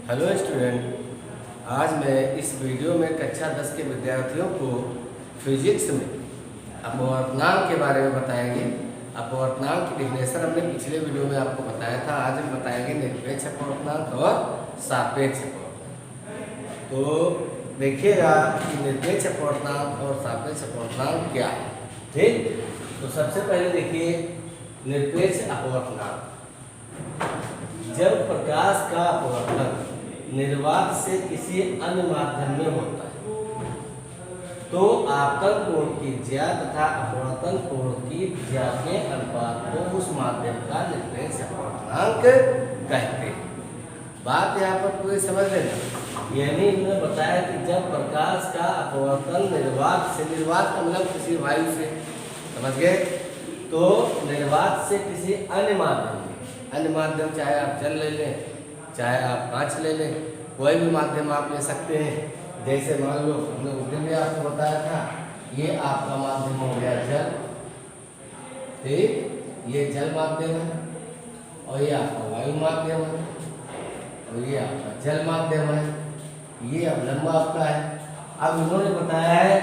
Hello student, आज मैं इस वीडियो में कक्षा 10 के विद्यार्थियों को फिजिक्स में अपवर्तनांक के बारे में बताएंगे। अपवर्तनांक की डिफिनेशन हमने पिछले वीडियो में आपको बताया था। आज हम बताएंगे निरपेक्ष अपवर्तनांक और सापेक्ष अपवर्तनांक। तो देखिएगा कि निरपेक्ष अपवर्तनांक और सापेक्ष अपवर्तनांक क्या है। ठीक, तो सबसे पहले देखिए निरपेक्ष अपवर्तनांक। जब प्रकाश का अपवर्तन निर्वात से किसी अन्य माध्यम में होता है तो आपतन कोण की ज्या तथा अपवर्तन कोण की ज्या के अनुपात को उस माध्यम का निरपेक्ष अपवर्तनांक कहते हैं। बात यहाँ पर पूरी समझ लेना। यानी इन्होंने बताया कि जब प्रकाश का अपवर्तन निर्वात से, निर्वात का मतलब किसी वायु से, समझ गए, तो निर्वात से किसी अन्य माध्यम में, अन्य माध्यम चाहे आप जल ले लें, चाहे आप कांच ले लें, कोई भी माध्यम आप ले सकते हैं। जैसे मान लो हमने उस दिन भी आपको बताया था, ये आपका माध्यम हो गया जल, ठीक, ये जल माध्यम है, और ये आपका वायु माध्यम है, और ये आपका जल माध्यम है, ये अवलंब आपका है। अब उन्होंने बताया है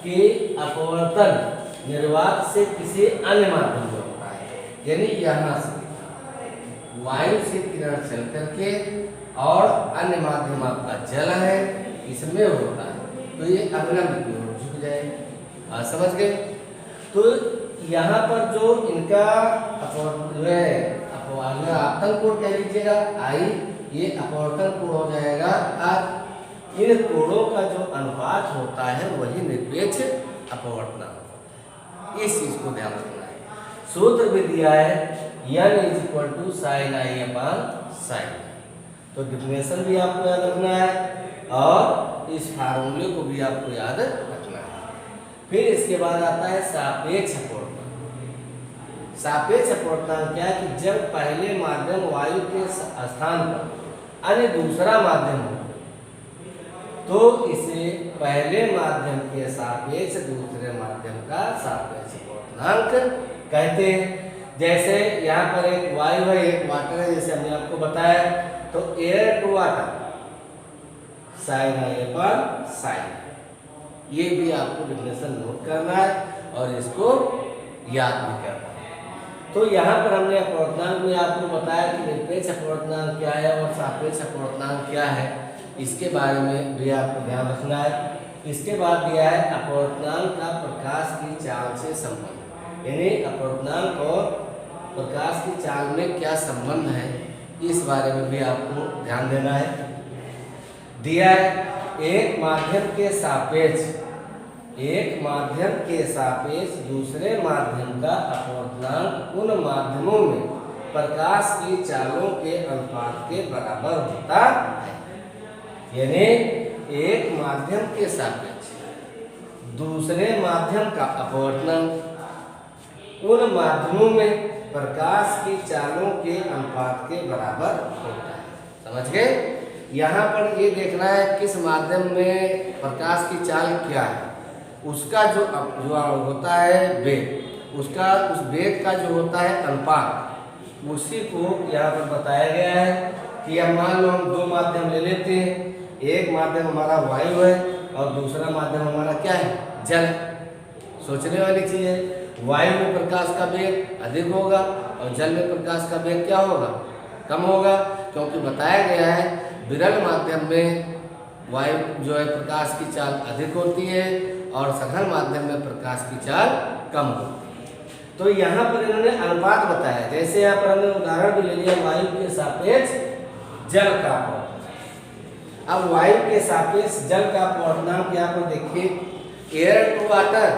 कि अपवर्तन निर्वात से किसी अन्य माध्यम में होता है, यानी यहाँ से वायु से किरण चल करके और अन्य माध्यम आपका जल है, इसमें होता है, तो ये अवलंब की ओर झुक जाएगा। समझ गए। तो यहाँ पर जो इनका आपतन कोण कह लीजिएगा आई, ये अपवर्तन कोण हो जाएगा। और इन कोणों का जो अनुपात होता है वही निरपेक्ष अपवर्तनांक होता है। इस चीज को ध्यान रखना है। सूत्र भी दिया है n = sin i/sin। तो डिफिनेशन भी आपको याद रखना है और इस फार्मूले को भी आपको याद रखना है। फिर इसके बाद आता है सापेक्ष अपवर्तनांक। सापेक्ष अपवर्तनांक क्या है कि जब पहले माध्यम वायु के स्थान पर अन्य दूसरा माध्यम हो तो इसे पहले माध्यम के सापेक्ष दूसरे माध्यम का सापेक्ष अपवर्तनांक कहते हैं। जैसे यहाँ पर एक वायु है, एक वाटर है, जैसे हमने आपको बताया, तो air to water sin i/sin, ये भी आपको डिफिनेशन नोट करना है और इसको याद भी करना है। तो यहाँ पर हमने अपवर्तनांक में आपको बताया कि निरपेक्ष अपवर्तनांक क्या है और सापेक्ष अपवर्तनांक क्या है, इसके बारे में भी आपको ध्यान रखना है। इसके बाद दिया है अपवर्तनांक का प्रकाश की चाल से संबंध, यानी अपवर्तनांक और प्रकाश की चाल में क्या संबंध है, इस बारे में भी आपको ध्यान देना है। दिया है एक माध्यम के सापेक्ष दूसरे माध्यम का अपवर्तनांक उन माध्यमों में प्रकाश की चालों के अनुपात के बराबर होता है। यानी एक माध्यम के सापेक्ष दूसरे माध्यम का अपवर्तनांक उन माध्यमों में प्रकाश की चालों के अनुपात के बराबर होता है। समझ गए। यहाँ पर ये देखना है किस माध्यम में प्रकाश की चाल क्या है, उसका जो होता है वेग, उसका उस वेग का जो होता है अनुपात, उसी को यहाँ पर बताया गया है कि अब मान लो हम दो माध्यम ले लेते हैं। एक माध्यम हमारा वायु है और दूसरा माध्यम हमारा क्या है, जल। सोचने वाली चीज है। वायु में प्रकाश का वेग अधिक होगा और जल में प्रकाश का वेग क्या होगा, कम होगा, क्योंकि बताया गया है विरल माध्यम में वायु जो है प्रकाश की चाल अधिक होती है और सघन माध्यम में प्रकाश की चाल कम होती है। तो यहाँ पर इन्होंने अनुपात बताया। जैसे यहाँ पर हमने उदाहरण भी ले लिया वायु के सापेक्ष जल का अपवर्तनांक। अब वायु के सापेक्ष जल का अपवर्तनांक यहाँ पर देखिए, एयर टू वाटर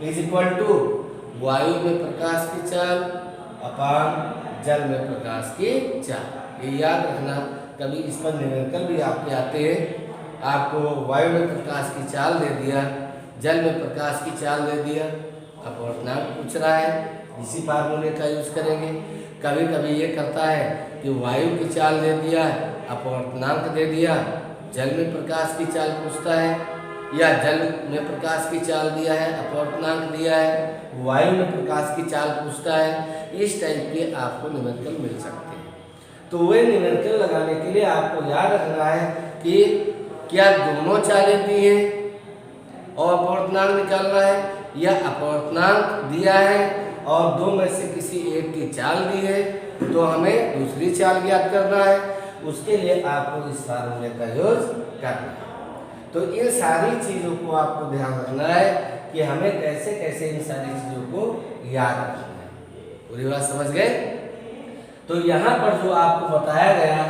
= वायु में प्रकाश की चाल अपान जल में प्रकाश की चाल। ये याद रखना। कभी इस पर न्यूमेरिकल भी आपके आते हैं। आपको वायु में प्रकाश की चाल दे दिया, जल में प्रकाश की चाल दे दिया, अपवर्तनांक पूछ रहा है, इसी फार्मूले का यूज करेंगे। कभी कभी ये करता है कि वायु की चाल दे दिया, अपवर्तनांक दे दिया, जल में प्रकाश की चाल पूछता है, या जल में प्रकाश की चाल दिया है, अपवर्तनांक दिया है, वायु में प्रकाश की चाल पूछता है। इस टाइप के आपको न्यूमेरिकल मिल सकते हैं। तो वे न्यूमेरिकल लगाने के लिए आपको याद रखना है कि क्या दोनों चालें दी हैं और अपवर्तनांक निकालना है, या अपवर्तनांक दिया है और दो में से किसी एक की चाल दी है तो हमें दूसरी चाल ज्ञात करना है। उसके लिए आपको इस फार्मूले का यूज करना है। तो इन सारी चीज़ों को आपको ध्यान रखना है कि हमें कैसे कैसे इन सारी चीज़ों को याद रखना है। पूरी बात समझ गए? तो यहाँ पर जो आपको बताया गया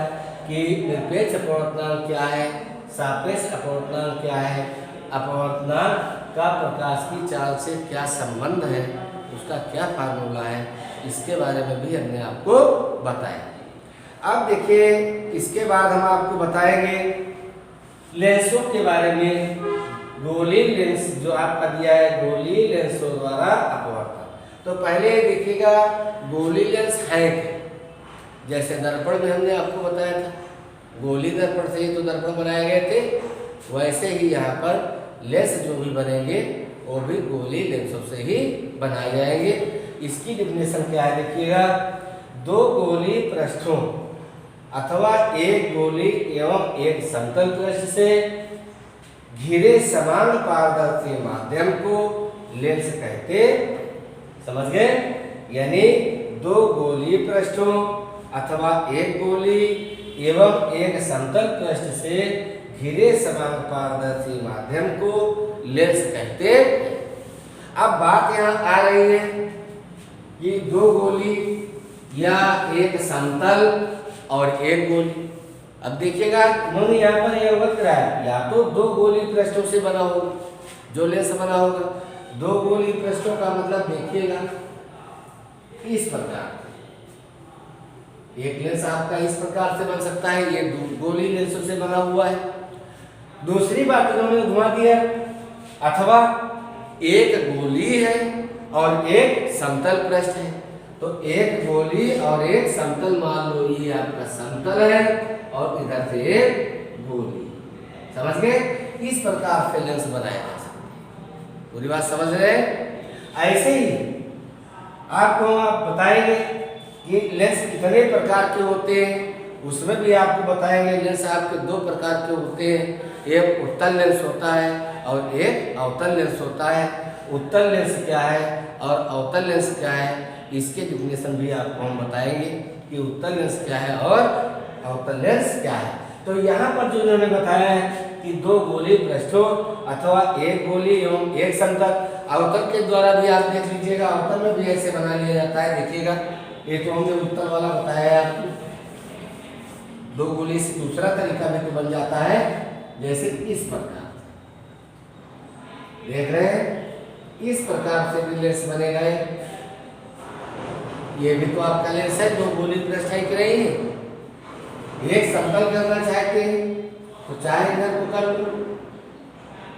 कि निरपेक्ष अपवर्तनांक क्या है, सापेक्ष अपवर्तनांक क्या है, अपवर्तनांक का प्रकाश की चाल से क्या संबंध है, उसका क्या फार्मूला है, इसके बारे में भी हमने आपको बताया। अब देखिए, इसके बाद हम आपको बताएंगे लेंसों के बारे में। गोली लेंस जो आपका दिया है, गोली लेंसों द्वारा अपवर्तन। तो पहले देखिएगा गोली लेंस है क्या। जैसे दर्पण में हमने आपको बताया था, गोली दर्पण से ही तो दर्पण बनाए गए थे, वैसे ही यहाँ पर लेंस जो भी बनेंगे वो भी गोली लेंसों से ही बनाए जाएंगे। इसकी डिफिनेशन क्या है देखिएगा, दो गोली पृष्ठों अथवा एक गोली एवं एक समतल पृष्ठ से घिरे समान पारदर्शी माध्यम को लेंस कहते। समझ गए? यानी दो गोली पृष्ठों अथवा एक गोली एवं एक समतल पृष्ठ से घिरे समान पारदर्शी माध्यम को लेंस कहते। अब बात यहाँ आ रही है कि दो गोली या एक समतल और एक गोली। अब देखिएगा उन्होंने यहाँ पर यह अवगत कराया, या तो दो गोली पृष्ठों से बना होगा जो लेंस बना होगा। दो गोली पृष्ठों का मतलब देखिएगा इस प्रकार, एक लेंस आपका इस प्रकार से बन सकता है, ये गोली लेंसों से बना हुआ है। दूसरी बात उन्होंने घुमा दिया, अथवा एक गोली है और एक समतल पृष्ठ है। तो एक गोली और एक समतल, मान लो ये आपका समतल है और इधर से एक गोली। समझ गए? इस प्रकार से लेंस बनाया जा सकता है। पूरी बात समझ रहे हैं? ऐसे ही आपको आप बताएंगे कि लेंस कितने प्रकार के होते हैं, उसमें भी आपको बताएंगे। लेंस आपके दो प्रकार के होते हैं, एक उत्तल लेंस होता है और एक अवतल लेंस होता है। उत्तल लेंस क्या है और अवतल लेंस क्या है, इसके डिफिनेशन भी आपको हम बताएंगे कि उत्तल लेंस क्या है और अवतल लेंस क्या है। तो यहाँ पर जो उन्होंने बताया है कि दो गोली पृष्ठों अथवा एक गोली एवं एक समतल, अवतल के द्वारा भी आप देख लीजिएगा, अवतल में भी ऐसे बना लिया जाता है। देखिएगा, ये तो हमने उत्तल वाला बताया है आपको। दो गोली से दूसरा तरीका भी तो बन जाता है, जैसे इस प्रकार देख रहे हैं, इस प्रकार से भी लेंस बनेगा। ये भी तो आपका लेंस है, दो गोली पृष्ठ है कि नहीं। एक समतल करना चाहते हैं तो चाहे इधर को कर लो,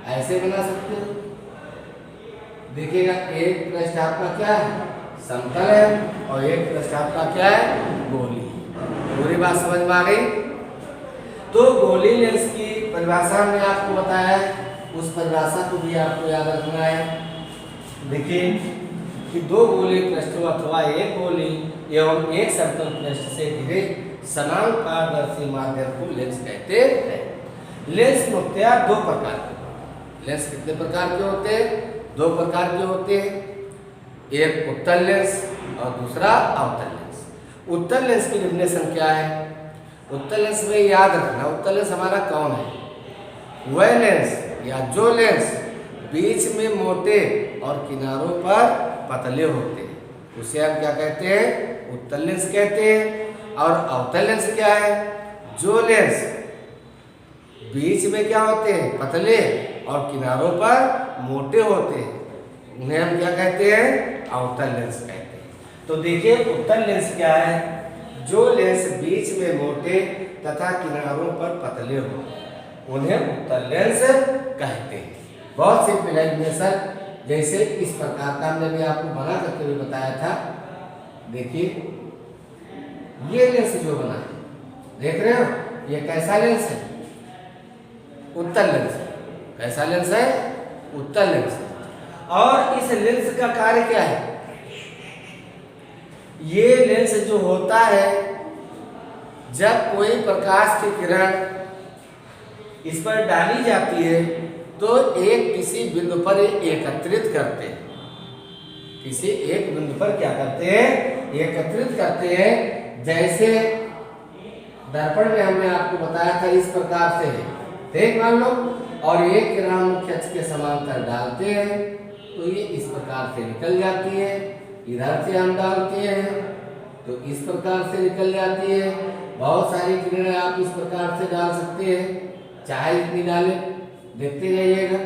ऐसे बना सकते हो। देखिएगा, एक पृष्ठ आपका क्या है, समतल है, और एक पृष्ठ आपका क्या है, गोली। पूरी बात समझ में आ गई? तो गोली लेंस की परिभाषा में आपको बताया है, उस परिभाषा को भी आपको याद रखना है। देखिए कि दो गोली पृष्ठों अथवा एक गोली एवं एक समतल पृष्ठ से घिरे समान पारदर्शी माध्यम को लेंस कहते हैं। लेंस मुख्यतः दो प्रकार के। लेंस कितने प्रकार के होते हैं? दो प्रकार के होते हैं, एक उत्तल लेंस और दूसरा अवतल लेंस। उत्तल लेंस की डिफिनेशन क्या है? उत्तल लेंस में याद रखना, उत्तल लेंस हमारा कौन है? वह लेंस या जो लेंस बीच में मोटे और किनारों पर पतले होते हैं, उसे हम क्या कहते हैं? उत्तल लेंस कहते हैं। और अवतल लेंस क्या है? जो लेंस बीच में क्या होते हैं? पतले, और किनारों पर मोटे होते हैं, उन्हें हम क्या कहते हैं? अवतल लेंस कहते हैं। तो देखिए, उत्तल लेंस क्या है? जो लेंस बीच में मोटे तथा किनारों पर पतले हो, उन्हें उत्तल लेंस कहते हैं। बहुत सिंपल है। जैसे इस प्रकार का हमने भी आपको बना करके भी बताया था। देखिए, ये लेंस जो बना है, देख रहे हो, ये कैसा लेंस है? उत्तल लेंस है। कैसा लेंस है? उत्तल लेंस है। और इस लेंस का कार्य क्या है? ये लेंस जो होता है, जब कोई प्रकाश की किरण इस पर डाली जाती है तो एक किसी बिंदु पर एकत्रित करते हैं, किसी एक बिंदु पर क्या करते हैं, एकत्रित करते हैं। जैसे दर्पण में हमने आपको बताया था इस प्रकार से, ठीक मान लो, और एक किरण मुख्य अक्ष के समांतर डालते हैं तो ये इस प्रकार से निकल जाती है। इधर से हम डालते हैं तो इस प्रकार से निकल जाती है। बहुत सारी किरणें आप इस प्रकार से डाल सकते हैं, चाहे इतनी डालें, देखते जाइएगा।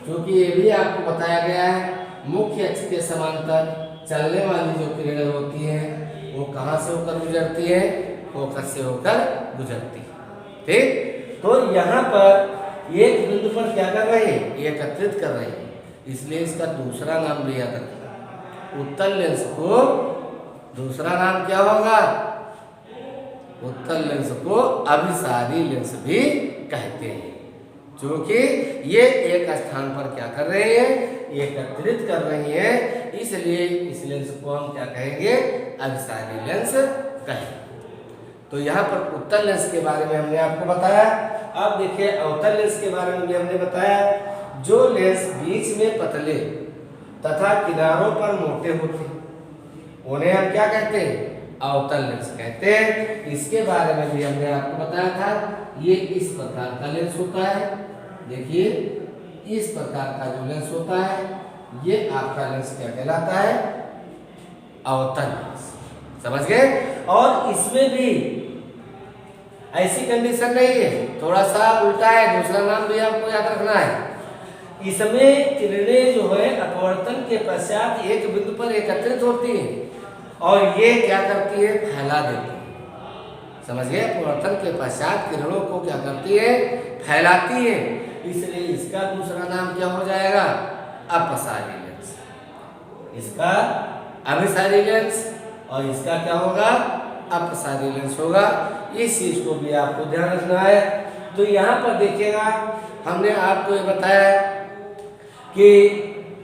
क्योंकि ये भी आपको बताया गया है मुख्य अक्ष के समांतर चलने वाली जो किरणें होती हैं वो कहाँ से होकर गुजरती है, फोकस से होकर गुजरती है। ठीक, तो यहाँ पर एक बिंदु पर क्या कर रहे हैं, एकत्रित कर रहे हैं, इसलिए इसका दूसरा नाम भी याद रखना। उत्तल लेंस को दूसरा नाम क्या होगा, उत्तल लेंस को अभिसारी लेंस भी कहते हैं, क्योंकि ये एक स्थान पर क्या कर रहे हैं, एकत्रित कर रही हैं, इसलिए इस लेंस को हम क्या कहेंगे, अभिसारी लेंस कहेंगे। तो यहाँ पर उत्तल लेंस के बारे में हमने आपको बताया। अब देखिए अवतल लेंस के बारे में भी हमने बताया। जो लेंस बीच में पतले तथा किनारों पर मोटे होते हैं उन्हें हम क्या कहते हैं, अवतल लेंस कहते हैं। इसके बारे में भी हमने आपको बताया था, ये इस प्रकार का लेंस होता है। देखिए इस प्रकार का जो लेंस होता है ये आपका लेंस क्या कहलाता है, अवतल लेंस। समझ गए। और इसमें भी ऐसी कंडीशन नहीं है, थोड़ा सा उल्टा है, दूसरा नाम भी आपको याद रखना है। इसमें किरणें जो है अपवर्तन के पश्चात एक बिंदु पर एकत्रित होती हैं और ये क्या करती है, फैला देती है। समझ गए। अपवर्तन के पश्चात किरणों को क्या करती है, फैलाती है, इसलिए इसका दूसरा नाम क्या हो जाएगा, अपसारी लेंस। इसका अभिसारी लेंस और इसका क्या होगा, अपसारी लेंस होगा। इस चीज को भी आपको ध्यान रखना है। तो यहाँ पर देखिएगा हमने आपको ये बताया कि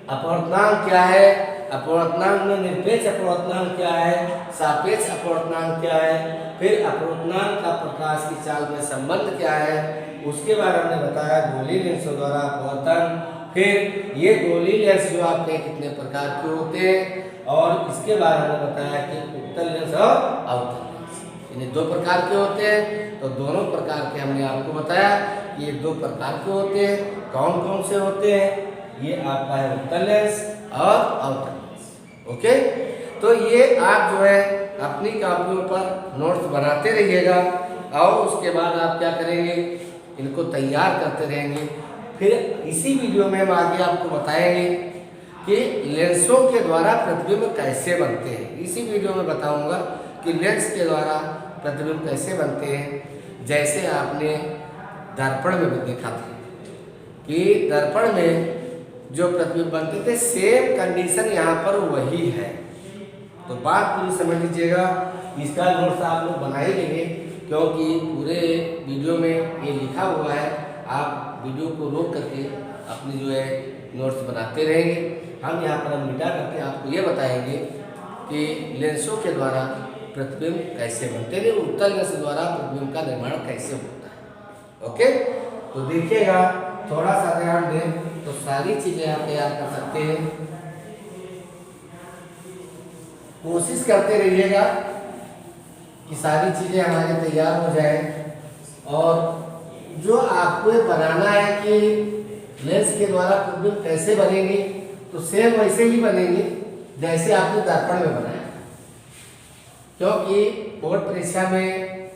अपवर्तनांक क्या है, अपवर्तनांक में निरपेक्ष अपवर्तनांक क्या है, सापेक्ष अपवर्तनांक क्या है, फिर अपवर्तनांक का प्रकाश की चाल में संबंध क्या है, उसके बाद हमने बताया गोली लेंसों द्वारा अपवर्तन। फिर ये गोली लेंस जो आपके कितने प्रकार के होते हैं, और इसके बाद हमने बताया कि उत्तल लेंस और अवतल लेंस यानी दो प्रकार के होते हैं। तो दोनों प्रकार के हमने आपको बताया, ये दो प्रकार के होते हैं। कौन कौन से होते हैं, ये आपका है उत्तल लेंस और अवतल लेंस। ओके, तो ये आप जो है अपनी कॉपियों पर नोट्स बनाते रहिएगा और उसके बाद आप क्या करेंगे, इनको तैयार करते रहेंगे। फिर इसी वीडियो में हम आगे आपको बताएंगे कि लेंसों के द्वारा प्रतिबिंब कैसे बनते हैं। इसी वीडियो में बताऊंगा कि लेंस के द्वारा प्रतिबिंब कैसे बनते हैं। जैसे आपने दर्पण में भी देखा था कि दर्पण में जो प्रतिबिंब बनते थे, सेम कंडीशन यहाँ पर वही है। तो बात पूरी समझ लीजिएगा। इसका नोट्स आप लोग बना ही लेंगे, क्योंकि पूरे वीडियो में ये लिखा हुआ है। आप वीडियो को रोक करके अपनी जो है नोट्स बनाते रहेंगे। हम यहाँ पर हम मिटा करके आपको ये बताएंगे कि लेंसों के द्वारा प्रतिबिंब कैसे बनते हैं, उत्तल लेंस द्वारा प्रतिबिंब का निर्माण कैसे होता है। ओके, तो देखिएगा, थोड़ा सा ध्यान दें तो सारी चीजें आप तैयार कर सकते हैं। कोशिश करते रहिएगा कि सारी चीजें हमारी तैयार हो जाए। और जो आपको ये बनाना है कि लेंस के द्वारा प्रतिबिंब कैसे बनेंगे, तो सेम वैसे ही बनेंगे जैसे आपने दर्पण में बनाया। क्योंकि बोर्ड परीक्षा में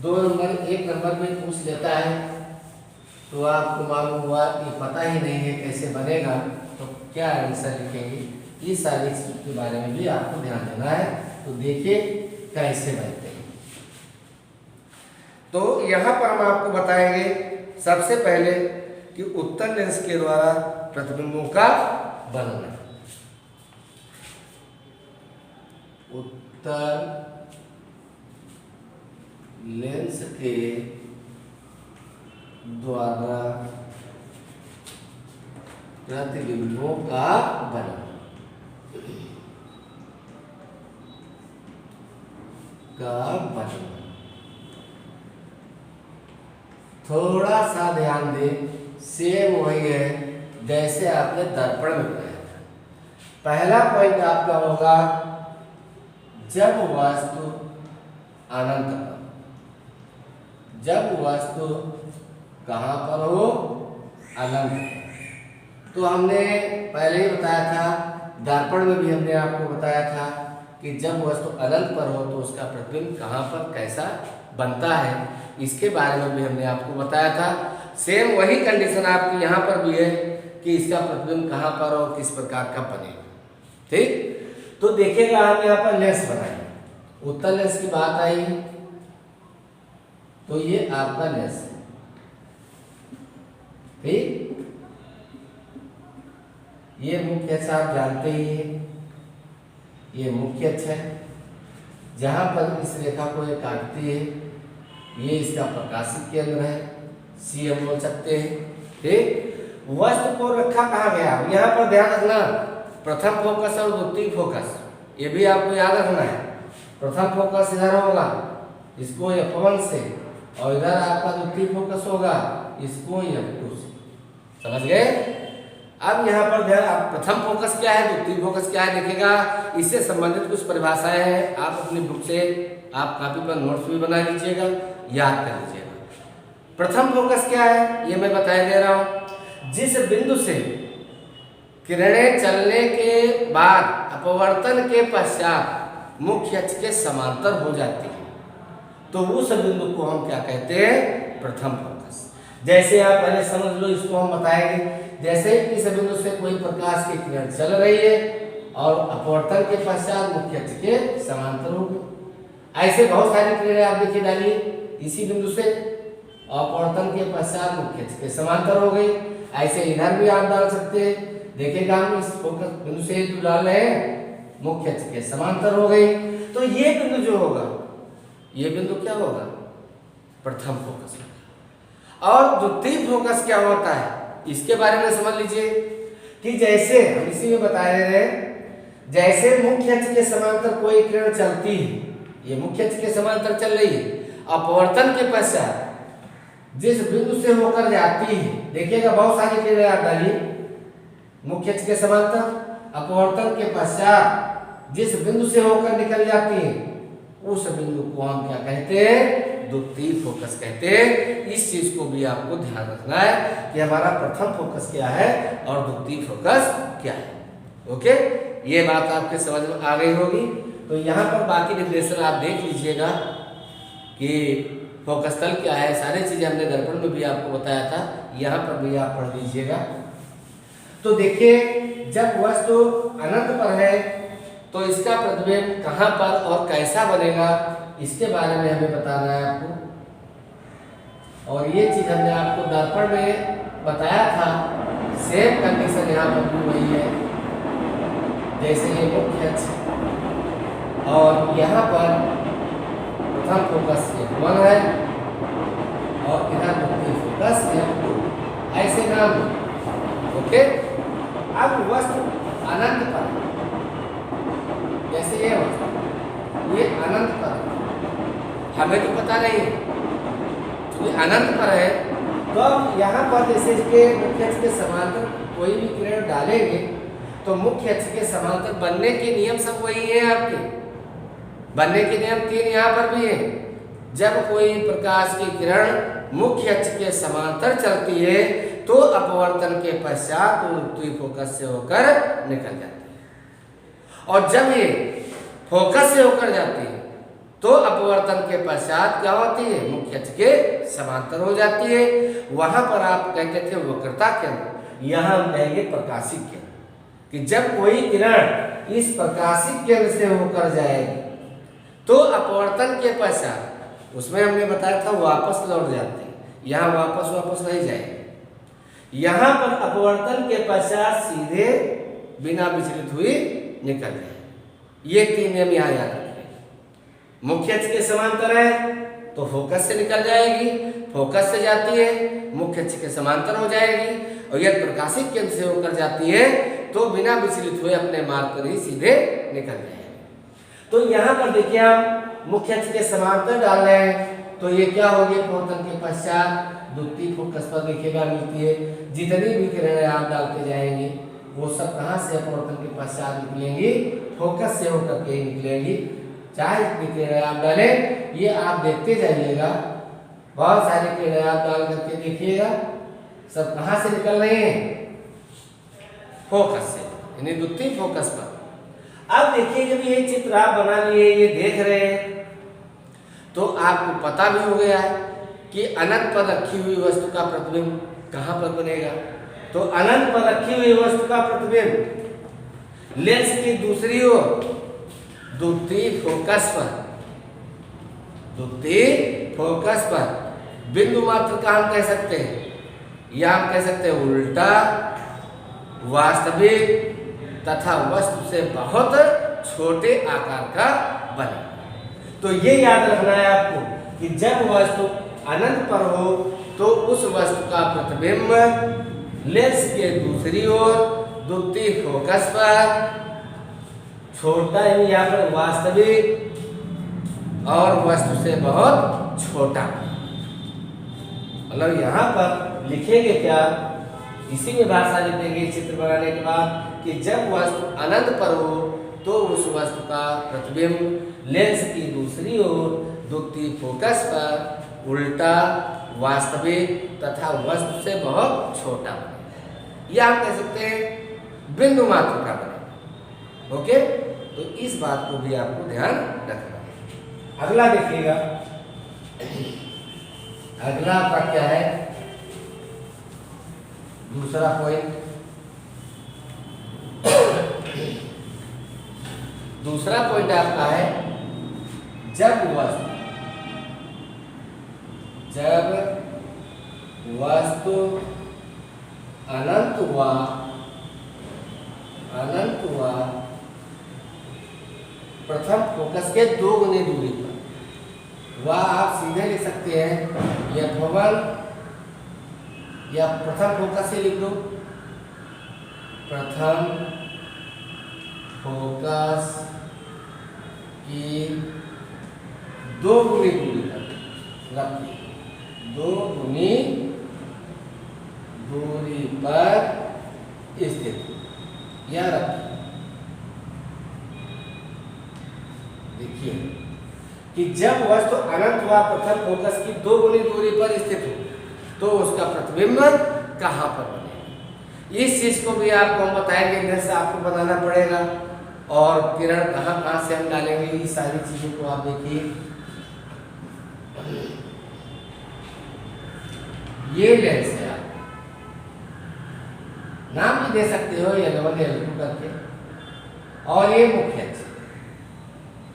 2 नंबर 1 नंबर में पूछ लेता है, तो आपको मालूम हुआ कि पता ही नहीं है कैसे बनेगा, तो क्या आंसर लिखेंगे। इस सारी चीज के बारे में भी आपको ध्यान देना है। तो देखिए कैसे बनते हैं। तो यहाँ पर हम आपको बताएंगे सबसे पहले कि उत्तल लेंस के द्वारा प्रतिबिंबों का बनना। उत्तल लेंस के द्वारा प्रतिबिंबों का बनना का बनना। थोड़ा सा ध्यान दें, सेम वही है जैसे आपने दर्पण में बनाया था। पहला पॉइंट आपका होगा जब वस्तु अनंत पर, जब वस्तु कहाँ पर हो, अनंत पर। तो हमने पहले ही बताया था, दर्पण में भी हमने आपको बताया था कि जब वस्तु अनंत पर हो तो उसका प्रतिबिंब कहाँ पर कैसा बनता है, इसके बारे में भी हमने आपको बताया था। सेम वही कंडीशन आपकी यहाँ पर भी है कि इसका प्रतिबिंब कहाँ पर और किस प्रकार का बनेगा। ठीक, तो देखिएगा हम यहाँ पर लेंस बनाएंगे, उत्तल लेंस की बात आई तो ये आपका लेंस है। ठीक, ये मुख्य अक्ष आप जानते ही हैं, ये मुख्य अक्ष है जहां पर इस रेखा को ये काटती है, ये इसका प्रकाशित केंद्र है, सी हम बोल सकते हैं। ठीक, वस्तु को रखा कहाँ गया, यहाँ पर ध्यान रखना, प्रथम फोकस और द्वितीय फोकस ये भी आपको याद रखना है। प्रथम फोकस इधर होगा, इसको F1 से, और इधर आपका द्वितीय फोकस होगा, इसको F2 से। समझ गए? अब यहाँ पर ध्यान, आप प्रथम फोकस क्या है, द्वितीय फोकस क्या है देखिएगा, इससे संबंधित कुछ परिभाषाएं हैं, आप अपनी बुक से आप कॉपी पर नोट्स भी बना लीजिएगा, याद कर लीजिएगा। प्रथम फोकस क्या है ये मैं बता दे रहा हूं, जिस बिंदु से किरणें चलने के बाद अपवर्तन के पश्चात मुख्य अक्ष के समांतर हो जाती है, तो उस बिंदु को हम क्या कहते हैं, प्रथम फोकस। जैसे आप पहले समझ लो, इसको हम बताएंगे। जैसे इस बिंदु से कोई प्रकाश की किरण चल रही है और अपवर्तन के पश्चात मुख्य अक्ष के समांतर हो गई, ऐसे बहुत सारी किरणें आप देखिए डालिए इसी बिंदु से, अपवर्तन के पश्चात मुख्य अक्ष के समांतर हो गई। ऐसे इधर भी आप डाल सकते हैं, देखिएगा हम इस फोकस बिंदु से जो डाल रहे हैं मुख्य अक्ष के समांतर हो गई, तो ये बिंदु जो होगा, ये बिंदु क्या होगा, प्रथम फोकस। और द्वितीय फोकस क्या होता है इसके बारे में समझ लीजिए कि जैसे हम इसी में बता रहे हैं, जैसे मुख्य अक्ष के समांतर कोई किरण चलती है, ये मुख्य अक्ष के समांतर चल रही है, अपवर्तन के पश्चात जिस बिंदु से होकर जाती है, देखिएगा बहुत सारी किरणें आप डालिए, मुख्य अक्ष के समांतर अपवर्तन के पश्चात जिस बिंदु से होकर निकल जाती है, उस बिंदु को हम क्या कहते हैं, द्वितीय फोकस कहते हैं। इस चीज को भी आपको ध्यान रखना है कि हमारा प्रथम फोकस क्या है और द्वितीय फोकस क्या है। ओके, ये बात आपके समझ में आ गई होगी। तो यहाँ पर बाकी डिफिनेशन आप देख लीजिएगा कि फोकस तल क्या है, सारी चीजें हमने दर्पण में भी आपको बताया था, यहाँ पर भी आप पढ़ लीजिएगा। तो देखिए, जब वस्तु अनंत पर है तो इसका प्रतिबिंब कहाँ पर और कैसा बनेगा, इसके बारे में हमें बताना है आपको। और ये चीज हमने आपको दर्पण में बताया था, सेम कंडीशन यहाँ पर भी वही है, जैसे ये मुख्य अक्ष और यहाँ पर प्रथम फोकस F1 है और इधर द्वितीय फोकस F2, ऐसे नाम। ओके, अब वस्तु अनंत पर, जैसे ये वस्तु ये अनंत पर, हमें तो पता नहीं है, तो अनंत पर है, तो अब यहाँ पर जैसे इसके मुख्य अक्ष के समांतर कोई भी किरण डालेंगे तो मुख्य अक्ष के समांतर बनने के नियम सब वही है आपके, बनने के नियम 3 यहाँ पर भी है। जब कोई प्रकाश की किरण मुख्य अक्ष के समांतर चलती है तो अपवर्तन के पश्चात द्वितीय फोकस से होकर निकल जाती है, और जब ये फोकस से होकर जाती है तो अपवर्तन के पश्चात क्या होती है, मुख्य अक्ष के समांतर हो जाती है। वहां पर आप कहते थे वक्रता केंद्र, यहाँ हम कहेंगे प्रकाशिक केंद्र, कि जब कोई किरण इस प्रकाशिक केंद्र से होकर जाएगी तो अपवर्तन के पश्चात, उसमें हमने बताया था वापस लौट जाते हैं, यहाँ वापस नहीं जाएगी, यहाँ पर अपवर्तन के पश्चात सीधे बिना विचलित हुई निकल जाए। ये 3 नियम यहाँ याद रखें। मुख्य अक्ष के समांतर है तो फोकस से निकल जाएगी, फोकस से जाती है मुख्य अक्ष के समांतर हो जाएगी, और यदि प्रकाशिक केंद्र से होकर जाती है तो बिना विचलित हुए अपने मार्ग पर ही सीधे निकल जाएगी। तो यहाँ पर देखिए हम मुख्य अक्ष के समांतर डाल रहे हैं, तो ये क्या होगी, अपवर्तन के पश्चात द्वितीय फोकस पर देखिएगा मिलती है। जितनी भी किरणें आप डालते जाएंगे वो सब कहाँ से अपवर्तन के पश्चात निकलेंगी, फोकस से होकर के निकलेंगी। चाहे जितनी किरणें आप डालें, ये आप देखते जाइएगा, बहुत सारी किरणें आप डाल करके देखिएगा, सब कहाँ से निकल रहे हैं, फोकस से, यानी द्वितीय फोकस पर। अब देखिए जब ये चित्र आप बना लिए, ये देख रहे हैं, तो आपको पता भी हो गया है कि अनंत पर रखी हुई वस्तु का प्रतिबिंब कहाँ पर बनेगा। तो अनंत पर रखी हुई वस्तु का प्रतिबिंब लेंस की दूसरी ओर द्वितीय फोकस पर, द्वितीय फोकस पर बिंदु मात्र का हम कह सकते हैं, या हम कह सकते हैं उल्टा, वास्तविक तथा वस्तु से बहुत छोटे आकार का बने। तो ये याद रखना है आपको कि जब वस्तु अनंत पर हो तो उस वस्तु का प्रतिबिंब लेंस के दूसरी ओर द्वितीय फोकस पर छोटा, यहाँ पर वास्तविक और वस्तु से बहुत छोटा, मतलब यहाँ पर लिखेंगे क्या, इसी में भाषा लिखेंगे चित्र बनाने के बाद कि जब वस्तु अनंत पर हो तो उस वस्तु का प्रतिबिंब लेंस की दूसरी ओर द्वितीय फोकस पर उल्टा, वास्तविक तथा वस्तु से बहुत छोटा बने, या हम कह सकते हैं बिंदु मात्र का बने। ओके, तो इस बात को भी आपको ध्यान रखना है। अगला देखिएगा, अगला आपका क्या है, दूसरा पॉइंट, दूसरा पॉइंट आपका है जब वस्तु अनंत हुआ प्रथम फोकस के 2 गुनी दूरी पर, वह आप सीधे लिख सकते हैं या भवन या प्रथम फोकस से लिख दो, प्रथम फोकस की 2 गुनी दूरी पर रखिए, 2 गुनी दूरी पर स्थित या रखिए। देखिए कि जब वस्तु अनंत हुआ प्रथम फोकस की 2 गुनी दूरी पर स्थित हो तो उसका प्रतिबिंब कहाँ पर बनेगा। इस चीज को भी आपको हम बताएंगे, इधर से आपको बनाना पड़ेगा, और किरण कहाँ से हम डालेंगे, ये सारी चीजों को आप देखिए। ये लेंस है, आप नाम भी दे सकते हो L1 L2 करके, और ये मुख्य अक्ष,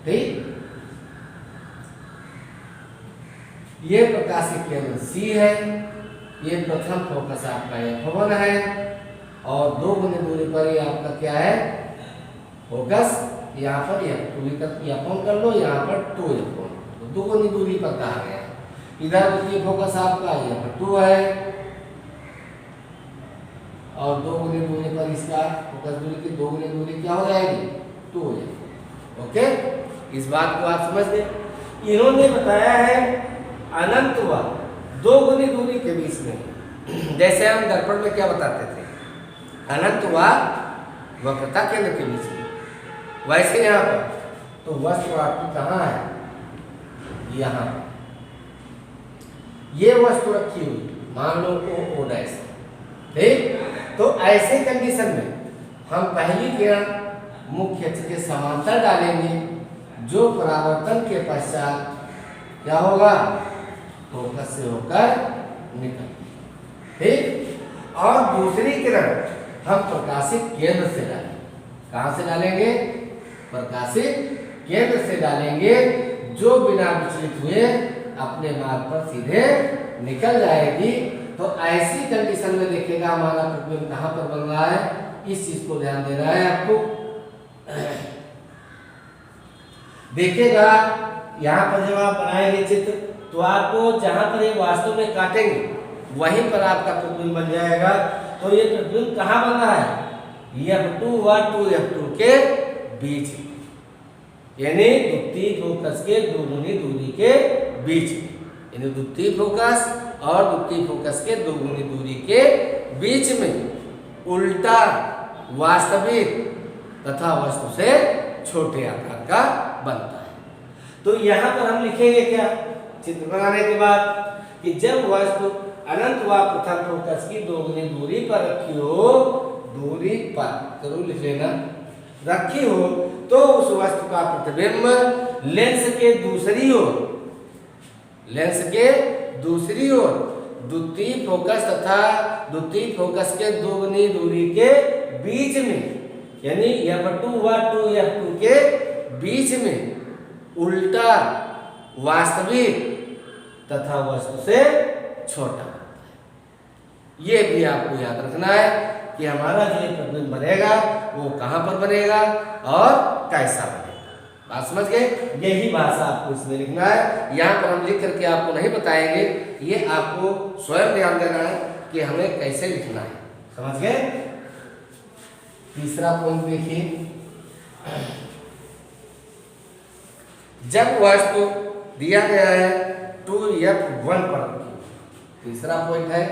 ठीक, ये प्रकाशित केंद्र C है, ये प्रथम फोकस आपका F1 है, और 2 गुनी दूरी पर ये आपका क्या है, फोकस, यहाँ पर F1 कर लो, यहाँ पर 2F1, तो 2 गुनी दूरी पर कहा गया। इधर द्वितीय फोकस आपका F2 है, और 2 गुनी दूरी पर इसका फोकस दूरी की 2 गुनी दूरी क्या हो जाएगी, 2F। ओके, इस बात को आप समझ गए। इन्होंने बताया है अनंत व 2 गुनी दूरी के बीच में, जैसे हम दर्पण में क्या बताते थे, अनंत व वक्रता केंद्र के बीच में, वैसे यहाँ पर तो वस्तु आपकी कहाँ है, यहाँ पर ये वस्तु रखी हुई, मान लो O डैश, ठीक, तो ऐसे कंडीशन में हम पहली किरण मुख्य अक्ष के समांतर डालेंगे, जो परावर्तन के पश्चात क्या होगा, फोकस से होकर निकल, ठीक, और दूसरी किरण हम प्रकाशित केंद्र से डालेंगे। कहाँ से डालेंगे, प्रकाशित केंद्र से डालेंगे, जो बिना विचलित हुए अपने मार्ग पर सीधे निकल जाएगी। तो ऐसी कंडीशन में देखिएगा हमारा प्रतिबिंब कहाँ पर बन रहा है, इस चीज को ध्यान देना है आपको। देखिएगा यहाँ पर जब आप बनाएंगे चित्र, तो आपको जहाँ पर ये वास्तव में काटेंगे वहीं पर आपका प्रतिबिंब बन जाएगा। तो ये प्रतिबिंब कहाँ बन रहा है, F2 व 2F2 के बीच, यानी द्वितीय फोकस के 2 गुनी दूरी के बीच। यानी द्वितीय फोकस और द्वितीय फोकस के दोगुनी दूरी के बीच में उल्टा, वास्तविक तथा वस्तु से छोटे आकार का बनता है। तो यहाँ पर हम लिखेंगे क्या चित्र बनाने के बाद कि जब वस्तु अनंत व प्रथम फोकस की दोगुनी दूरी पर रखी हो, दूरी पर जरूर लिख लेना, रखी हो, तो उस वस्तु का प्रतिबिंब लेंस के दूसरी ओर, लेंस के दूसरी ओर द्वितीय फोकस तथा द्वितीय फोकस के दोगुनी दूरी के बीच में, यानी F2 व 2F2 के बीच में उल्टा, वास्तविक तथा वस्तु से छोटा। ये भी आपको याद रखना है कि हमारा जो प्रतिबिंब बनेगा वो कहाँ पर बनेगा और कैसा बनेगा। बात समझ गए? यही भाषा आपको इसमें लिखना है। यहाँ पर हम लिख करके आपको नहीं बताएंगे, ये आपको स्वयं ध्यान देना है कि हमें कैसे लिखना है। समझ गए? तीसरा पॉइंट देखिए, जब वस्तु दिया गया है 2F1 पर, तीसरा पॉइंट है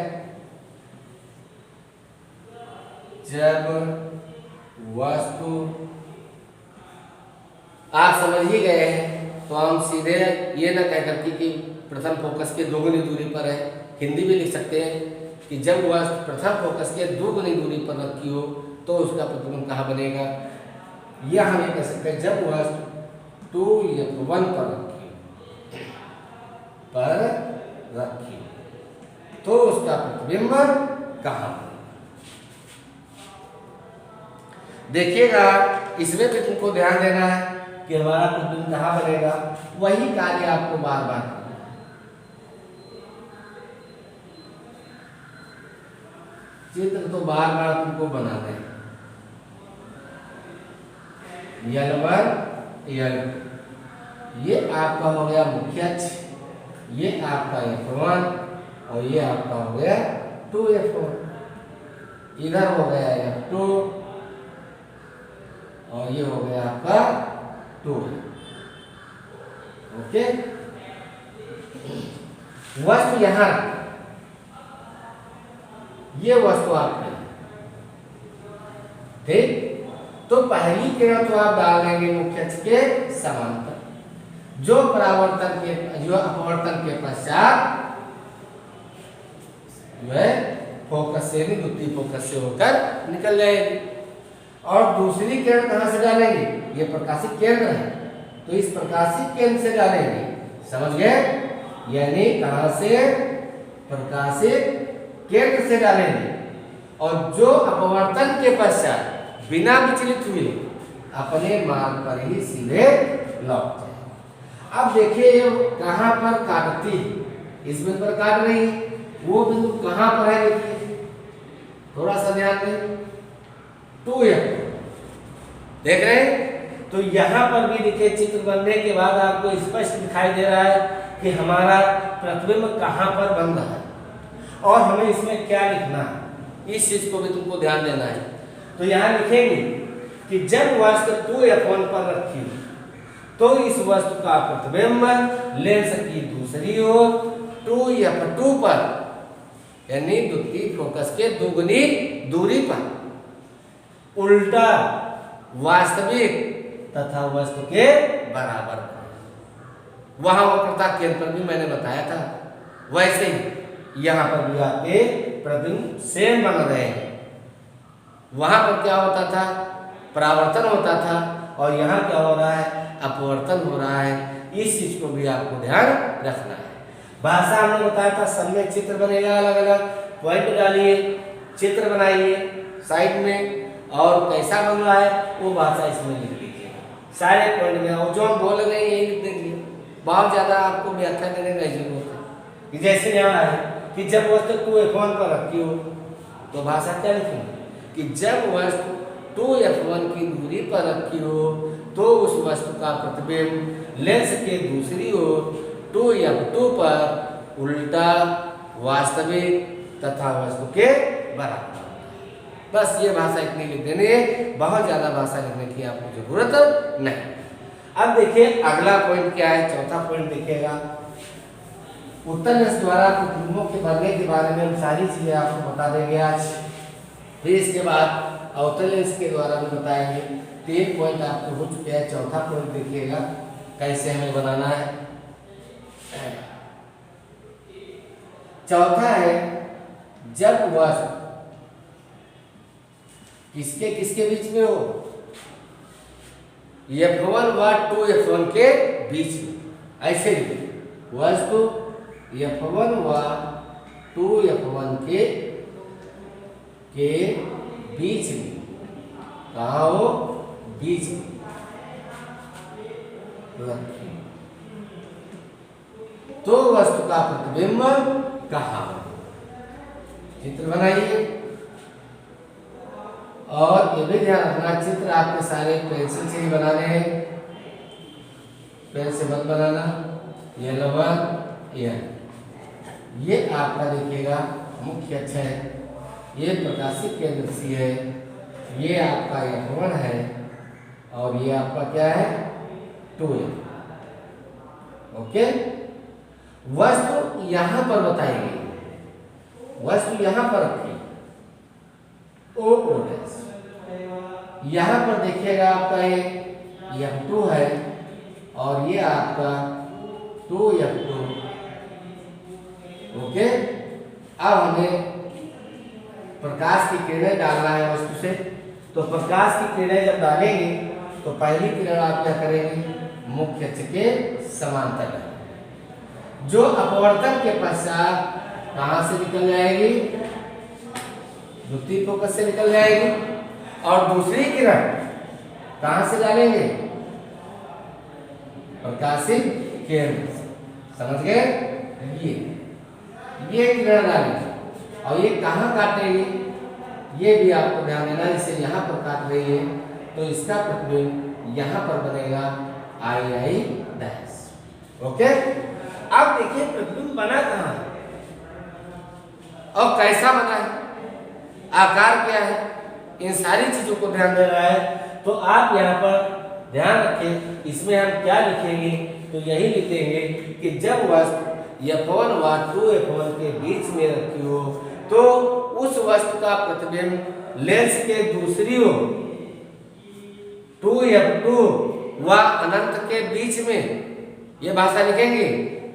जब वस्तु, आप समझ ही गए हैं तो हम सीधे ये ना कह करके कि प्रथम फोकस के दोगुनी दूरी पर है, हिंदी में लिख सकते हैं कि जब वस्तु प्रथम फोकस के दोगुनी दूरी पर रखी हो तो उसका प्रतिबिंब कहाँ बनेगा। यह हम ये कह सकते हैं जब वस्तु 2F1 पर रखी तो उसका प्रतिबिंब कहाँ। देखिएगा इसमें भी तुमको ध्यान देना है कि हमारा प्रतिबिंब कहाँ बनेगा। वही कार्य आपको बार बार करना है। चित्र तो बार बार तुमको बनाना है। L1, L2 ये आपका हो गया मुख्य अक्ष, ये आपका F1 और ये आपका हो गया 2F1, इधर हो गया F2 और ये हो गया आपका 2। ओके, वस्तु यहां, ये वस्तु आपकी, ठीक। तो पहली किरण तो आप डाल देंगे मुख्य अक्ष के समांतर, जो अपवर्तन के पश्चात जो है फोकस से द्वितीय फोकस से होकर निकल जाएगी। और दूसरी किरण कहां से डालेंगे, ये प्रकाशित केंद्र है तो इस प्रकाशित केंद्र से डालेंगे। समझ गए? यानी कहां से, प्रकाशित केंद्र से डालेंगे और जो अपवर्तन के पश्चात बिना विचलित हुए अपने मार्ग पर ही सीधे लौट जाए। अब देखिए ये कहां पर काटती है, इस बिंदु पर काट रही है, वो बिंदु कहां पर है देखिए, थोड़ा सा ध्यान दें। 2F देख रहे हैं? तो यहां पर भी देखिए चित्र बनने के बाद आपको स्पष्ट दिखाई दे रहा है कि हमारा प्रतिबिंब कहां पर बन रहा है और हमें इसमें क्या लिखना है, इस चीज को भी तुमको ध्यान देना है। तो यहाँ लिखेंगे कि जब वस्तु 2F1 पर रखी हो तो इस वस्तु का प्रतिबिंब लेंस की दूसरी ओर 2F2 पर, यानी द्वितीय फोकस के दोगुनी दूरी पर उल्टा, वास्तविक तथा वस्तु के बराबर। वहां वक्रता केंद्र पर भी मैंने बताया था, वैसे ही यहाँ पर भी आपके प्रतिबिंब सेम बन रहे हैं। वहां पर क्या होता था, परावर्तन होता था और यहाँ क्या हो रहा है, अपवर्तन हो रहा है। इस चीज को भी आपको ध्यान रखना है। भाषा हमने बताया था, सब में चित्र बनेगा, अलग अलग पॉइंट डालिए, चित्र बनाइए साइड में और कैसा बन रहा है वो भाषा इसमें लिख लीजिए सारे पॉइंट में। और जो हम बोल रहे हैं यही लिख देंगे, बहुत ज्यादा आपको व्याख्या देने की जरूरत है। कि जैसे यहाँ है कि जब वस्तु 2F1 पर रखी हो तो भाषा क्या लिखेंगे कि जब वस्तु 2F1 की दूरी पर रखी हो तो उस वस्तु का प्रतिबिंब लेंस के दूसरी ओर 2F2 पर उल्टा, वास्तविक तथा वस्तु के बराबर। बस ये भाषा इतनी लिख देनी है, बहुत ज्यादा भाषा लिखने की आपको जरूरत नहीं। अब देखिए अगला पॉइंट क्या है, चौथा पॉइंट देखिएगा। उत्तल लेंस द्वारा प्रतिबिंबों के बनने के बारे में हम सारी चीजें आपको बता देंगे आज। फिर इसके बाद अवतल लेंस के द्वारा भी बताएंगे। 3 पॉइंट आपको हो चुके हैं। चौथा पॉइंट देखिएगा कैसे हमें बनाना है। चौथा है जब वस्तु किसके किसके बीच में हो, F1 व 2F1 के बीच में, ऐसे लिखो वस्तु F1 व 2F1 के बीच में, कहा हो, बीच में रखिए तो वस्तु का प्रतिबिंब कहाँ हो। चित्र बनाइए और ये भी ध्यान रखना चित्र आपके सारे पेंसिल से ही बनाने हैं, पेन से मत बनाना। ये लवन ये आपका देखिएगा मुख्य अक्ष है, ये प्रकाशित केंद्र सी है, ये आपका F1 है और ये आपका क्या है 2F। ओके, वस्तु यहां पर बताई गई, वस्तु यहां पर रखी O डैश, यहां पर देखिएगा आपका ये F2 है और ये आपका 2F2। ओके, अब हमें प्रकाश की किरणें डालना है वस्तु से। तो प्रकाश की किरणें जब डालेंगे तो पहली किरण आप क्या करेंगे, मुख्य अक्ष के समांतर है, जो अपवर्तन के पश्चात कहां से निकल जाएगी, द्वितीय फोकस से निकल जाएगी। और दूसरी किरण कहां से डालेंगे, प्रकाशित केंद्र से, समझ गए। ये किरण डालेंगे और ये कहां काटेगी, ये भी आपको ध्यान देना। जैसे यहाँ पर काट रही है तो इसका प्रतिबिंब यहाँ पर बनेगा II डैश। ओके, अब देखिए प्रतिबिंब बना कहाँ है और कैसा बना है, आकार क्या है, इन सारी चीजों को ध्यान देना है। तो आप यहाँ पर ध्यान रखें, इसमें हम क्या लिखेंगे, तो यही लिखेंगे कि जब वस्तु F1 व 2F1 के बीच में रखी हो तो उस वस्तु का प्रतिबिंब लेंस के दूसरी ओर 2F2 व अनंत के बीच में, ये भाषा लिखेंगे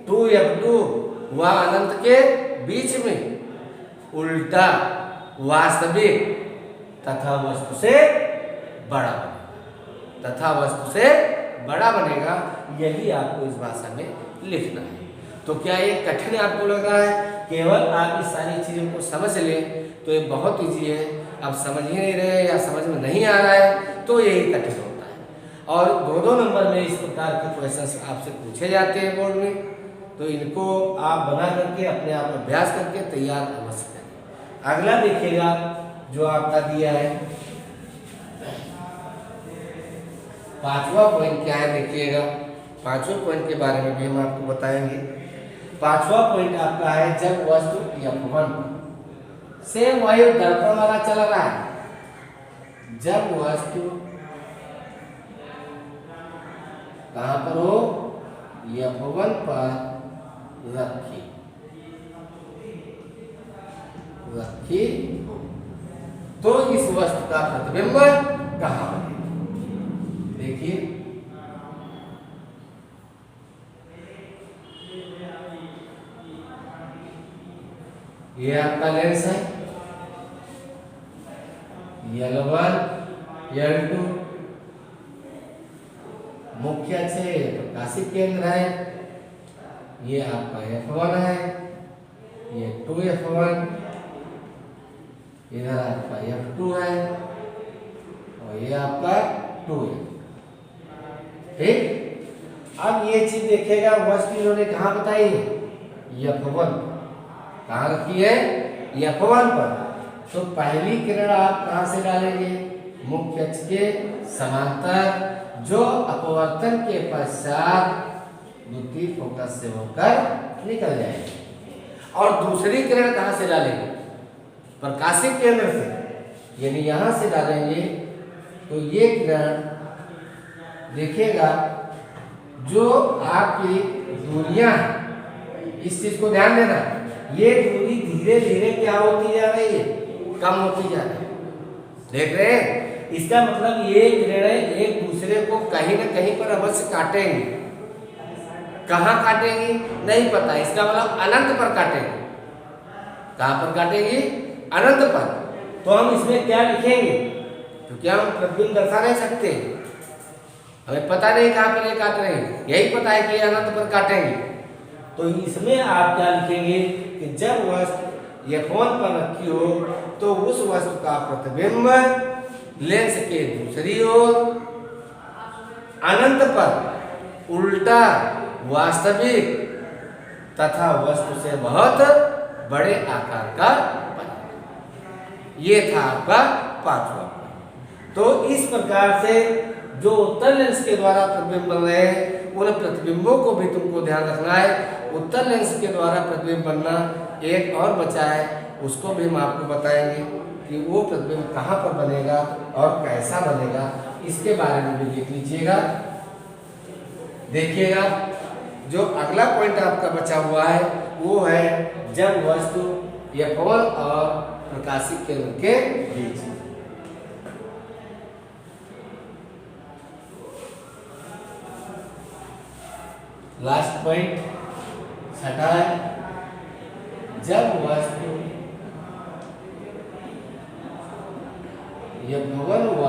2F2 व अनंत के बीच में उल्टा वास्तविक तथा वस्तु से बड़ा बनेगा, तथा वस्तु से बड़ा बनेगा। यही आपको इस भाषा में लिखना है। तो क्या ये कठिन आपको लग रहा है, केवल आप इस सारी चीज़ों को समझ लें तो ये बहुत ईजी है। अब समझ ही नहीं रहे या समझ में नहीं आ रहा है तो यही कठिन होता है। और 2-2 नंबर में इस प्रकार के क्वेश्चंस आपसे पूछे जाते हैं बोर्ड में, तो इनको आप बना करके अपने आप अभ्यास करके तैयार अवश्य करें। अगला देखिएगा जो आपका दिया है 5वां पॉइंट क्या है, देखिएगा 5वें पॉइंट के बारे में भी हम आपको बताएंगे। 5वां पॉइंट आपका है जब वस्तु F1 से वही दर्पण वाला चल रहा है, जब वस्तु कहां पर हो, F1 पर रखी तो इस वस्तु का प्रतिबिंब कहां बनेगा। देखिए ये आपका लेंस है, L1 L2 मुख्य अक्ष है, प्रकाशित केंद्र है, ये आपका F1 है, ये 2F1, इधर आपका F2 है और ये आपका 2F। ठीक, अब ये चीज देखेगा वस्तु इन्होंने कहाँ बताई है, F1 कहाँ रखी है, F1 पर। तो पहली किरण आप कहाँ से डालेंगे, मुख्य अक्ष के समांतर, जो अपवर्तन के पश्चात द्वितीय फोकस से होकर निकल जाएगी। और दूसरी किरण कहाँ से डालेंगे, प्रकाशित केंद्र से, यानी यहां से डालेंगे। तो ये किरण देखिएगा जो आपकी दूरियां इस चीज को ध्यान देना, ये दूरी धीरे धीरे क्या होती जा रही है, कम होती जा रही है। देख रहे हैं, इसका मतलब ये किरणें एक दूसरे को कहीं न कहीं पर अवश्य काटेंगे। कहाँ काटेंगी नहीं पता, इसका मतलब अनंत पर काटेंगे। कहाँ पर काटेंगी, अनंत पर। तो हम इसमें क्या लिखेंगे, क्योंकि हम प्रतिबिंब दर्शा नहीं सकते, हमें पता नहीं कहाँ पर ये काट रहे हैं, यही पता है कि ये अनंत पर काटेंगे। तो इसमें आप क्या लिखेंगे कि जब वस्तु F1 पर रखी हो तो उस वस्तु का प्रतिबिंब लेंस के दूसरी ओर अनंत पर उल्टा वास्तविक तथा वस्तु से बहुत बड़े आकार का बने। ये था आपका 5वां। तो इस प्रकार से जो उत्तल लेंस के द्वारा प्रतिबिंब बन रहे हैं उन प्रतिबिंबों को भी तुमको ध्यान रखना है। उत्तल लेंस के द्वारा प्रतिबिंब बनना एक और बचा है, उसको भी हम आपको बताएंगे कि वो प्रतिबिंब कहाँ पर बनेगा और कैसा बनेगा, इसके बारे में भी देख लीजिएगा। देखिएगा, जो अगला पॉइंट आपका बचा हुआ है वो है जब वस्तु F1 और प्रकाशिक केंद्र के बीच। लास्ट पॉइंट छठा है, जब वस्तु F1 व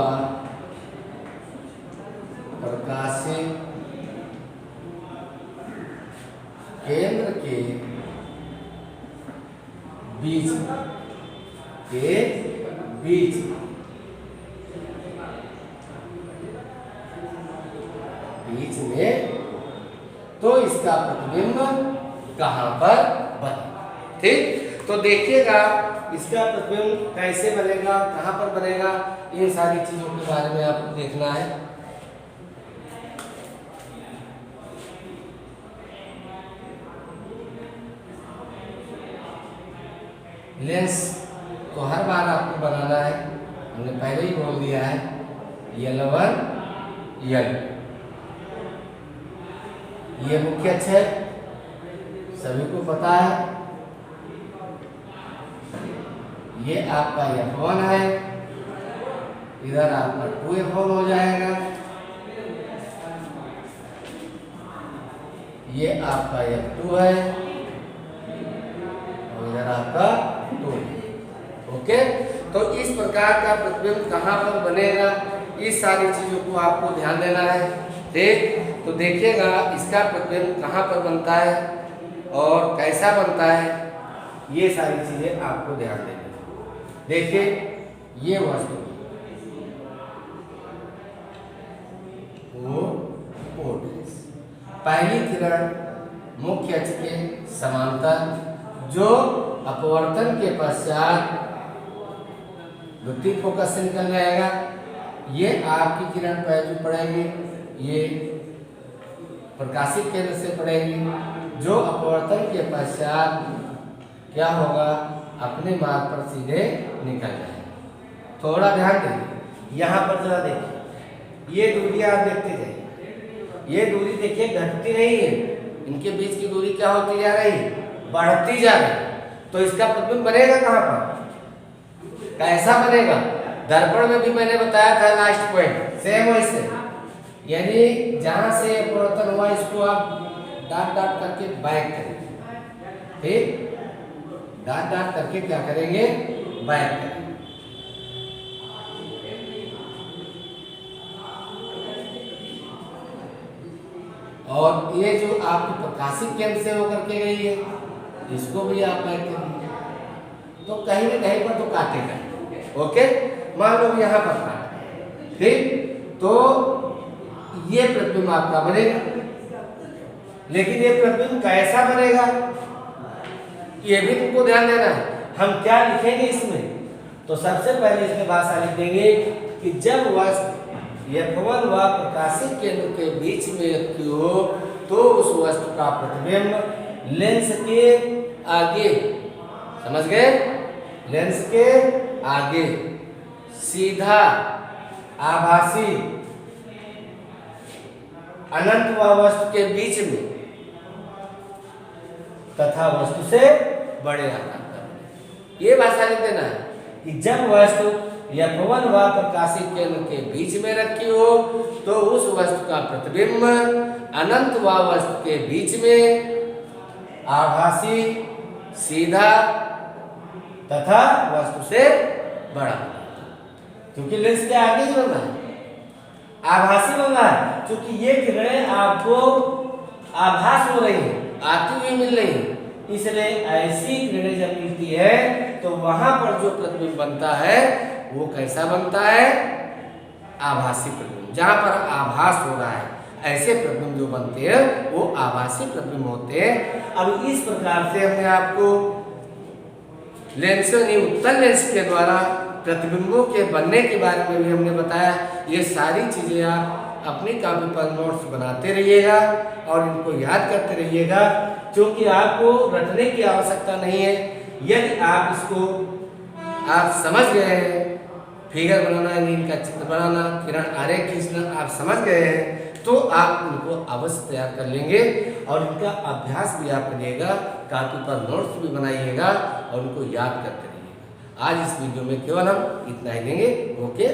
प्रकाशिक केंद्र के बीच में, तो इसका प्रतिबिंब कहां पर बने। ठीक, तो देखिएगा इसका प्रतिबिंब कैसे बनेगा, कहां पर बनेगा, इन सारी चीजों के बारे में आपको देखना है। लेंस तो हर बार आपको बनाना है, हमने पहले ही बोल दिया है, L1 L, ये मुख्य अक्ष है, सभी को पता है। ये आपका F1 है, इधर आपका 2F1 हो जाएगा, ये आपका F2 है और इधर आपका 2। ओके, तो इस प्रकार का प्रतिबिंब कहाँ पर बनेगा, इस सारी चीजों को आपको ध्यान देना है। ठीक, तो देखिएगा इसका प्रतिबिंब कहाँ पर बनता है और कैसा बनता है, ये सारी चीजें आपको ध्यान देनी है। देखिए, ये वस्तु पहली किरण मुख्य अक्ष के समांतर, जो अपवर्तन के पश्चात द्वितीय फोकस से निकल जाएगा। ये आपकी किरण पहले पड़ेगी, ये प्रकाशिक केंद्र से पड़ेगी, जो अपवर्तन के पश्चात क्या होगा, अपने मार्ग पर सीधे निकल जाएगा। थोड़ा ध्यान दीजिए, यहाँ पर जरा देखिए, ये दूरी आप देखते जाइए, ये दूरी देखिए घटती नहीं है, इनके बीच की दूरी क्या होती जा रही है, बढ़ती जा रही है। तो इसका प्रतिबिंब बनेगा कहाँ पर, कैसा बनेगा, दर्पण में भी मैंने बताया था लास्ट पॉइंट, सेम वैसे, यानी जहां से अपवर्तन हुआ इसको आप डाट डाट करके बैक करेंगे। ठीक, डाट डाट करके क्या करेंगे, बैक करेंगे। और ये जो आपकी प्रकाशिक केंद्र से होकर के गई है, इसको भी आप बैक करेंगे, तो कहीं न कहीं पर तो काटेगा। ओके, मान लो यहाँ पर काट, ठीक, तो ये प्रतिबिंब आपका बनेगा। लेकिन ये प्रतिबिंब कैसा बनेगा, ये भी तुमको ध्यान देना है। हम क्या लिखेंगे इसमें, तो सबसे पहले इसमें भाषा लिख देंगे कि जब वस्तु F1 व प्रकाशिक केंद्र के बीच में रखी हो तो उस वस्तु का प्रतिबिंब लेंस के आगे, समझ गए, लेंस के आगे सीधा आभासी अनंत व वस्तु के बीच में तथा वस्तु से बड़े आकार का बने। ये भाषा लिख देना है कि जब वस्तु F1 व प्रकाशित केंद्र के बीच में रखी हो तो उस वस्तु का प्रतिबिंब अनंत व वस्तु के बीच में आभासी, सीधा तथा वस्तु से बड़ा, क्योंकि लेंस के आगे ही बनना है, आभासी बनना है, क्योंकि ये किरणें आपको आभास हो रही हैं, आती हुई मिल रही हैं, इसलिए ऐसी किरणें जब मिलती है तो वहां पर जो प्रतिबिंब बनता है वो कैसा बनता है? आभासी प्रतिबिंब। जहां पर आभास हो रहा है ऐसे प्रतिबिंब जो बनते हैं वो आभासी प्रतिबिंब होते हैं। अब इस प्रकार से हमने आपको लेंस यानी उत्तल लेंस के द्वारा प्रतिबिंबों के बनने के बारे में भी हमने बताया। ये सारी चीजें आप अपनी कॉपी पर नोट्स बनाते रहिएगा और इनको याद करते रहिएगा, क्योंकि आपको रटने की आवश्यकता नहीं है। यदि आप इसको आप समझ गए हैं, फिगर बनाना, नींद का चित्र बनाना, किरण आरेख खींचना आप समझ गए हैं, तो आप उनको अवश्य तैयार कर लेंगे और इनका अभ्यास भी आप करिएगा, कॉपी पर नोट्स भी बनाइएगा और उनको याद करते रहिएगा। आज इस वीडियो में केवल हम इतना ही लेंगे। ओके।